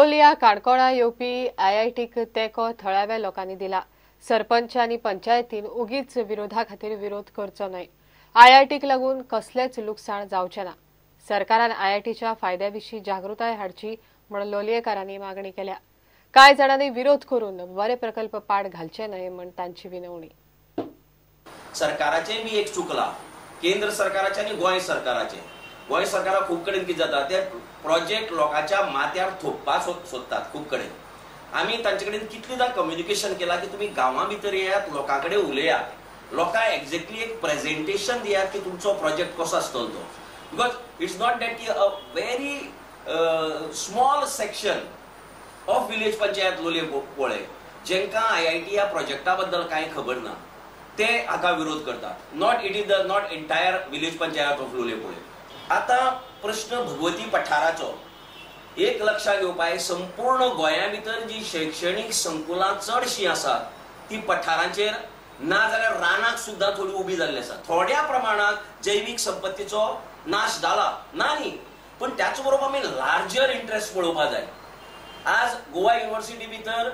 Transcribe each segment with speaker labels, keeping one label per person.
Speaker 1: लोलया काणकोणा येवपी आयआयटीक तेको थळाव्या लोकांनी दिला। सरपंच आनी पंचायतीन उगीच विरोधा खातीर विरोध करचो न्हय। आयआयटीक लागून कसलेच लुकसाण जावचें ना। सरकारान आयआयटीच्या फायद्याविशीं जागृताय हाडची म्हण लोलयेकारांनी मागणी केल्या। कांय जाणांनी विरोध करून बरे प्रकल्प पाड घालचे न्हय म्हण तांची विनवणी।
Speaker 2: सरकाराचे बी एक चुकला, केंद्र सरकाराचे आनी गोंय सरकाराचे। गोंय सरकाराक खूब कडेन कितें जाता ते प्रोजेक्ट लोकांच्या माथ्यार थोपपाक सोदतात खूब कडेन। आमी तांचे कडेन कितलेदां कम्युनिकेशन केला की तुमी गांवां भितर येयात, लोकां कडेन उलयात, लोकांक एक्झॅक्टली एक प्रेजेंटेशन दियात की तुमचो प्रोजेक्ट कसो आसतलो तो। बिकॉज इट्स नॉट दॅट की a very small section of village panchayat Loliem Polem जेंकां आयआयटी ह्या प्रोजेक्टा बद्दल कांय खबर ना ते हाका विरोध करतात। Not entire village panchayat of Loliem Polem. आता प्रश्न भगवती पठाराचो एक लक्षात घेवपाक संपूर्ण गोंया भितर जी शैक्षणिक संकुलां चडशीं आसात ती पठारांचेर ना जाल्यार रानाक सुद्दां थोडी उबी जाल्ली आसा। थोड्या प्रमाणात जैवीक संपत्तीचो नाश जाला ना न्ही, पण त्याच बरोबर आमी लार्जर इंटरेस्ट पळोवपाक जाय। आज गोवा युनिव्हर्सिटी भितर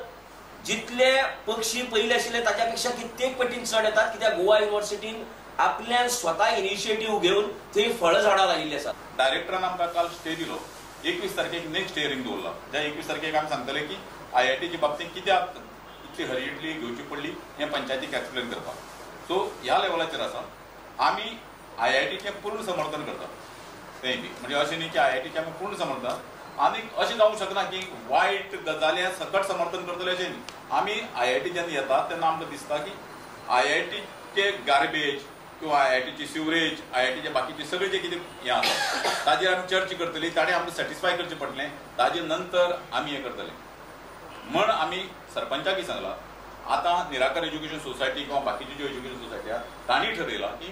Speaker 2: जितले पक्षी पयले आशिल्ले ताच्या पेक्षा कित्येक पटीन चड येतात, कित्याक गोवा युनिव्हर्सिटीन आपल्यान स्वता इनिशिएटिव्ह घेवन थंय फळ झाडां लायिल्ली आसात।
Speaker 3: डायरेक्टरान आमकां काल स्टे दिलो, 21 तारखेक नेक्स्ट हियरिंग दवरला। ज्या 21 तारखेक आमी सांगतले की आयआयटीच्या बाबतींत कित्याक इतली हरियटली घेवची पडली हें पंचायतीक एक्सप्लेन करपाक। सो ह्या लेवलाचेर आसा आमी आयआयटीचें पूर्ण समर्थन करतात। तें बी म्हणजे अशें न्ही की आयआयटीचें आमी पूर्ण समर्थन आनी अशें जावंक शकना की वायट गजाली सकट समर्थन करतले अशें न्ही। आमी आयआयटी जेन्ना येतात तेन्ना आमकां दिसता की आयआयटीचे गार्बेज किंवा आयआयटीची सिवरेज, आयआयटीचे बाकीचे सगळे जे कितें हें आसा ताजेर आमी चर्चा करतली, ताणें आमकां सॅटिस्फाय करचें पडटलें, ताजे नंतर आमी हें करतले म्हण आमी सरपंचाकय सांगलां। आतां निराकार एज्युकेशन सोसायटी किंवा बाकीच्यो ज्यो एज्युकेशन सोसायटी आसा तांणी ठरयलां की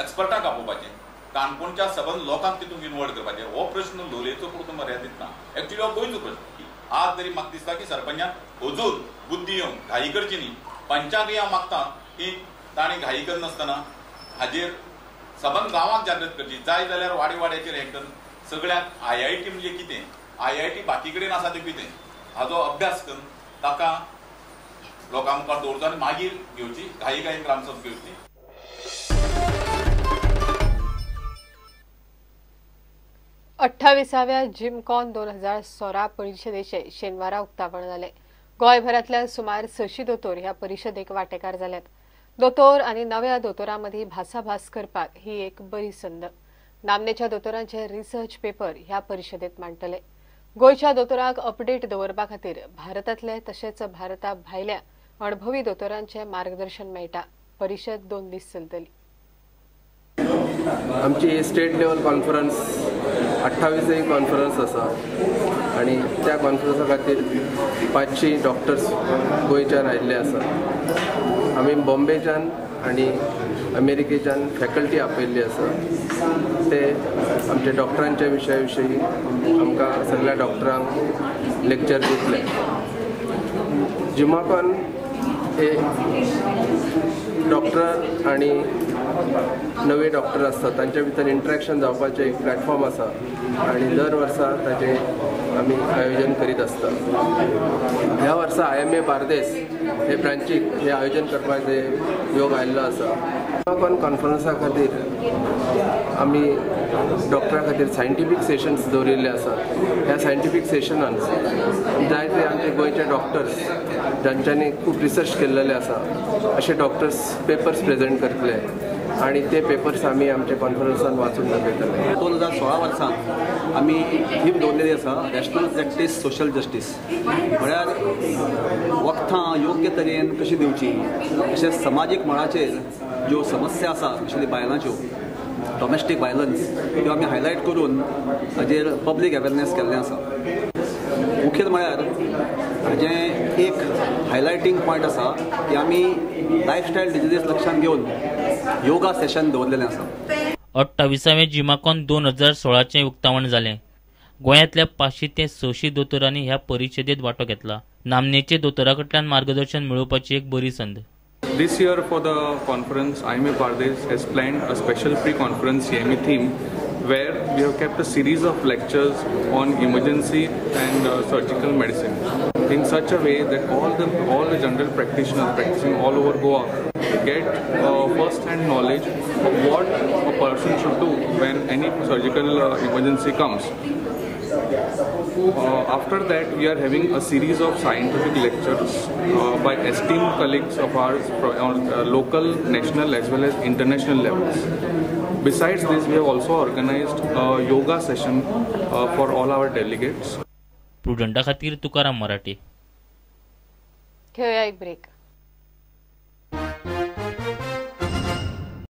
Speaker 3: एक्सपर्टाक आपोवपाचें, काणकोणच्या सबंद लोकांक तितूंत इनवॉल्व करपाचें। हो प्रश्न लोलयेचो पुरतो मर्यादीत ना, एक्चुअली हो गोंयचो प्रश्न। आज तरी म्हाका दिसता की सरपंचान अजून बुद्धी येवन घाई करची न्ही। पंचाकय हांव मागतां की ताणें घाई करनासतना हाजेर सबंद गांवांक जागृत करची। जाय जाल्यार वाड्याचेर हें करून सगळ्यांक आयआयटी म्हणजे कितें, आयआयटी बाकी कडेन आसा तें कितें हाजो अभ्यास करून ताका लोकां मुखार दवरचो आनी मागीर घेवची, घाई ग्रामसभा घेवची।
Speaker 1: 28व्या जिमकॉन 2016 परिशदेचे शेनवारा उक्तावण जाले। गोंयभरांतल्या सुमार 600 दोतोर ह्या परिशदेक वांटेकार जाल्यात। दोतोर आनी नव्या दोतोरां मदीं भासाभास करपाक ही एक बरी संद। नामनेच्या दोतोरांचे रिसर्च पेपर ह्या परिशदेंत मांडटले। गोंयच्या दोतोरांक अपडेट दवरपा खातीर भारतांतले तशेंच भारता भायल्या अणभवी दोतोरांचे मार्गदर्शन मेळटा। परिशद 2 दीस चलतली।
Speaker 4: आमची स्टेट लेवल कॉन्फरन्स 28वी कॉन्फरन्स आसा आनी त्या कॉन्फरन्सा खातीर 500 डॉक्टर्स गोंयच्यान आयिल्ले आसा। आमी बॉम्बेच्यान आनी अमेरिकेच्यान फॅकल्टी आपयल्ली आसा। ते आमच्या डॉक्टरांच्या विशयी आमकां सगळ्या डॉक्टरांक लेक्चर दितले। जिमाकॉन हे डॉक्टर आनी नवे डॉक्टर आसतात तांच्या भितर इंटरॅक्शन जावपाचें एक प्लॅटफॉर्म आसा आनी दर वर्सा ताचें आमी आयोजन करीत आसता। ह्या वर्सा IMA बार्देस हे ब्रांचीक हे आयोजन करपाचें योग आयिल्लो आसा। जिमाकॉन कॉन्फरन्सा खातीर आमी डॉक्टरां खातीर सायंटिफीक सेशन्स दवरिल्ले आसात। ह्या सायंटिफीक सेशनांत जायते आमचे गोंयचे डॉक्टर्स जांच्यांनी खूब रिसर्च केल्लेले आसा अशे डॉक्टर्स पेपर्स प्रेजेंट करतले आनी ते पेपर्स आमी आमच्या कॉन्फरन्सान वाचून दाखयतले।
Speaker 5: 2016 वर्सांत आमी थीम दवरलेली आसा नॅशनल प्रॅक्टीस सोशल जस्टीस, म्हळ्यार वखदां योग्य तरेन कशी दिवची, तशेंच समाजीक मळाचेर ज्यो समस्या आसा स्पेशली बायलांच्यो डॉमेस्टीक वायलन्स त्यो आमी हायलायट करून हाजेर पब्लीक अवेरनेस केल्लें आसा। मुखेल म्हळ्यार हाजें एक हायलायटींग पॉयंट आसा की आमी लायफस्टायल डिजीजीस लक्षांत घेवन योगा सेशन दवरलेलें आसा।
Speaker 6: 28वें जिमाकॉन 2016चें उक्तावण जालें। गोंयांतल्या 500 ते 600 दोतोरांनी ह्या परिशदेंत वांटो घेतला। नामनेचे दोतोरा कडल्यान मार्गदर्शन मेळोवपाची एक बरी संद।
Speaker 7: This year for the conference, IMA Bardes has planned a special pre-conference CME theme where we have kept a series of lectures on emergency and surgical medicine in such a way that all the general practitioners practicing all over Goa get first-hand knowledge of what a person should do when any surgical emergency comes. After that, we are having a series of scientific lectures by esteemed colleagues of ours on local, national as well as international levels. Besides this, we have also organized a yoga session for all our delegates.
Speaker 6: प्रुडंटा खातीर तुकाराम मराठी.
Speaker 1: घेऊया एक break.